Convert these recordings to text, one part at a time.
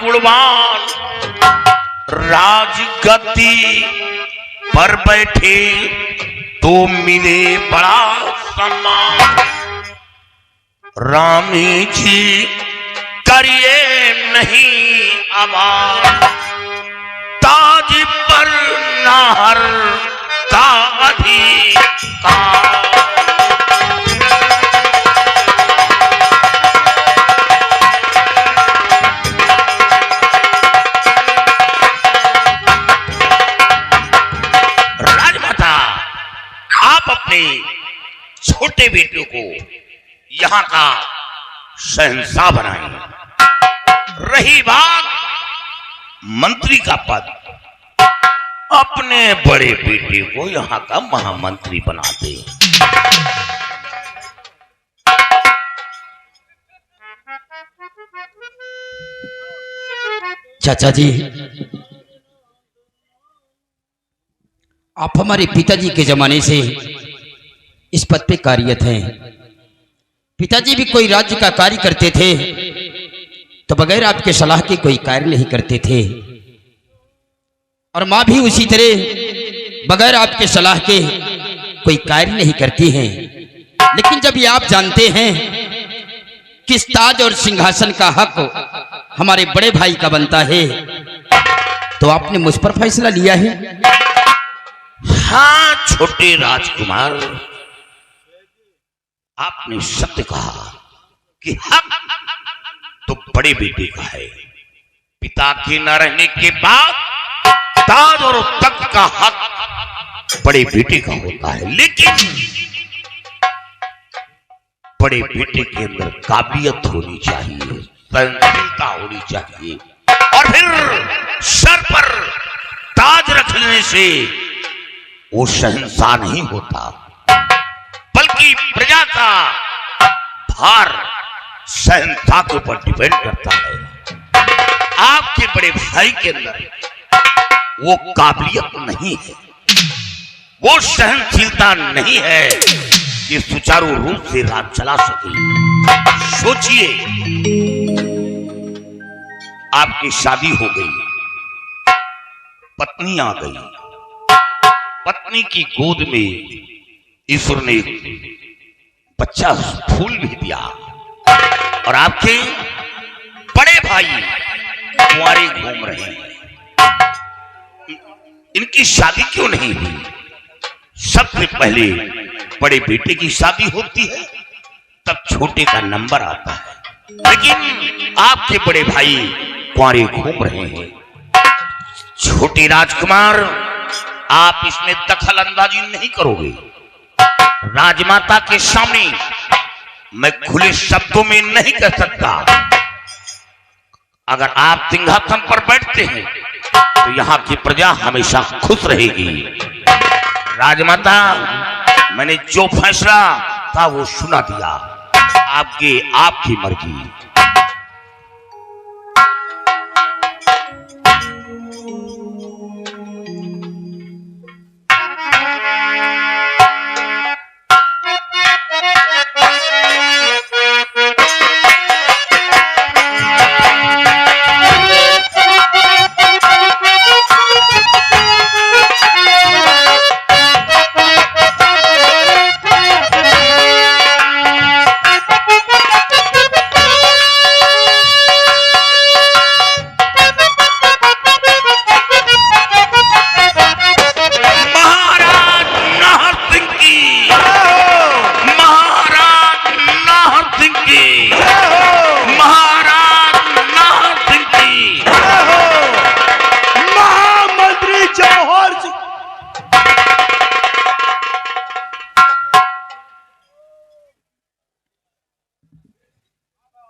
गुणवान राजगद्दी पर बैठे तो मिले बड़ा सम्मान। रामी जी करिए नहीं आवाज, ताज पर नाहर का अधिकार। छोटे बेटे को यहां का शहंशाह बनाएं। रही बात मंत्री का पद, अपने बड़े बेटे को यहां का महामंत्री बना दे। चाचा जी, आप हमारे पिताजी के जमाने से इस पद पे कार्यरत हैं। पिताजी भी कोई राज्य का कार्य करते थे तो बगैर आपके सलाह के कोई कार्य नहीं करते थे, और मां भी उसी तरह बगैर आपके सलाह के कोई कार्य नहीं करती हैं। लेकिन जब ये आप जानते हैं कि इस ताज और सिंहासन का हक हमारे बड़े भाई का बनता है, तो आपने मुझ पर फैसला लिया है। हाँ छोटे राजकुमार, आपने सत्य कहा कि हक तो बड़े बेटे का है। पिता के न रहने के बाद ताज और तख्त का हक बड़े बेटे का होता है, लेकिन बड़े बेटे के अंदर काबिलियत होनी चाहिए, सहनशीलता होनी चाहिए, और फिर सर पर ताज रखने से वो शहंशाह नहीं होता, बल्कि प्रजा का भार शहंशाह के ऊपर डिपेंड करता है। आपके बड़े भाई के अंदर वो काबिलियत नहीं है, वो सहनशीलता नहीं है कि सुचारू रूप से राज चला सके। सोचिए, आपकी शादी हो गई, पत्नी आ गई, पत्नी की गोद में ईश्वर ने बच्चा फूल भी दिया, और आपके बड़े भाई कुंवारे घूम रहे हैं। इनकी शादी क्यों नहीं हुई? सबसे पहले बड़े बेटे की शादी होती है, तब छोटे का नंबर आता है। लेकिन आपके बड़े भाई कुंवारे घूम रहे हैं। छोटे राजकुमार, आप इसमें दखल अंदाजी नहीं करोगे। राजमाता के सामने मैं खुले शब्दों में नहीं कह सकता। अगर आप सिंहासन पर बैठते हैं तो यहाँ की प्रजा हमेशा खुश रहेगी। राजमाता, मैंने जो फैसला था वो सुना दिया, आपकी मर्जी।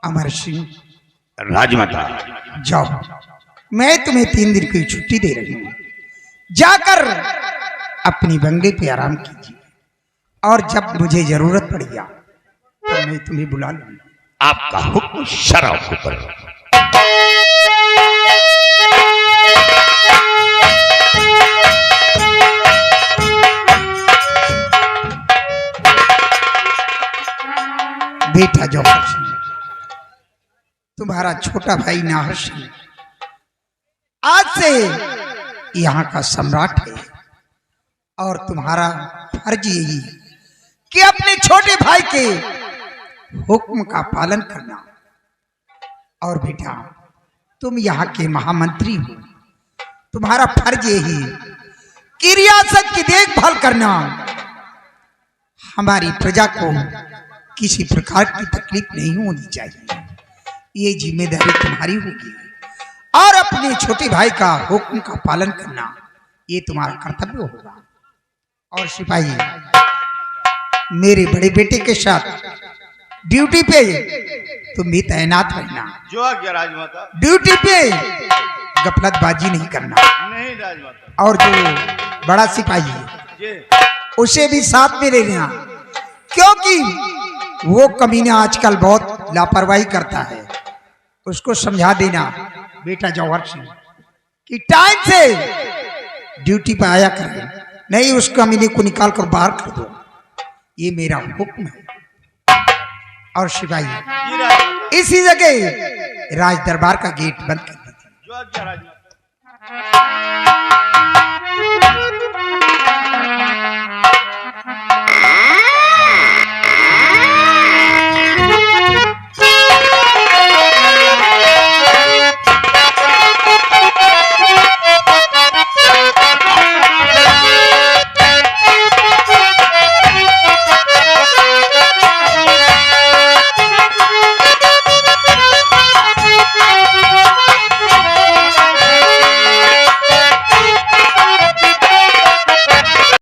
अमर सिंह, राजमाता, जाओ, मैं तुम्हें 3 दिन की छुट्टी दे रही हूँ। जाकर अपनी बंगले पे आराम कीजिए, और जब मुझे जरूरत पड़ेगा तो मैं तुम्हें बुला लूंगा। आपका हुक्म शराब ऊपर। बेटा जौहर सिंह, तुम्हारा छोटा भाई नाहर सिंह आज से यहाँ का सम्राट है और तुम्हारा फर्ज यही है कि अपने छोटे भाई के हुक्म का पालन करना। और बेटा तुम यहाँ के महामंत्री हो, तुम्हारा फर्ज यही है कि रियासत की देखभाल करना, हमारी प्रजा को किसी प्रकार की तकलीफ नहीं होनी चाहिए, ये जिम्मेदारी तुम्हारी होगी। और अपने छोटे भाई का हुक्म का पालन करना ये तुम्हारा कर्तव्य होगा। और सिपाही मेरे बड़े बेटे के साथ ड्यूटी पे तुम भी तैनात रहना। जो आज्ञा राजमाता। ड्यूटी पे गफलतबाजी नहीं करना। नहीं राजमाता। और जो बड़ा सिपाही है जी उसे भी साथ में ले लेना, क्योंकि वो कमीना आजकल बहुत लापरवाही करता है। उसको समझा देना बेटा जौहर सिंह कि टाइम से ड्यूटी पर आया करे, नहीं उस कमीने को निकाल कर बाहर कर दो, ये मेरा हुक्म है। और सिपाही जी राजमाता। इसी जगह राज दरबार का गेट बंद कर दीजिए। जो आज्ञा राजमाता।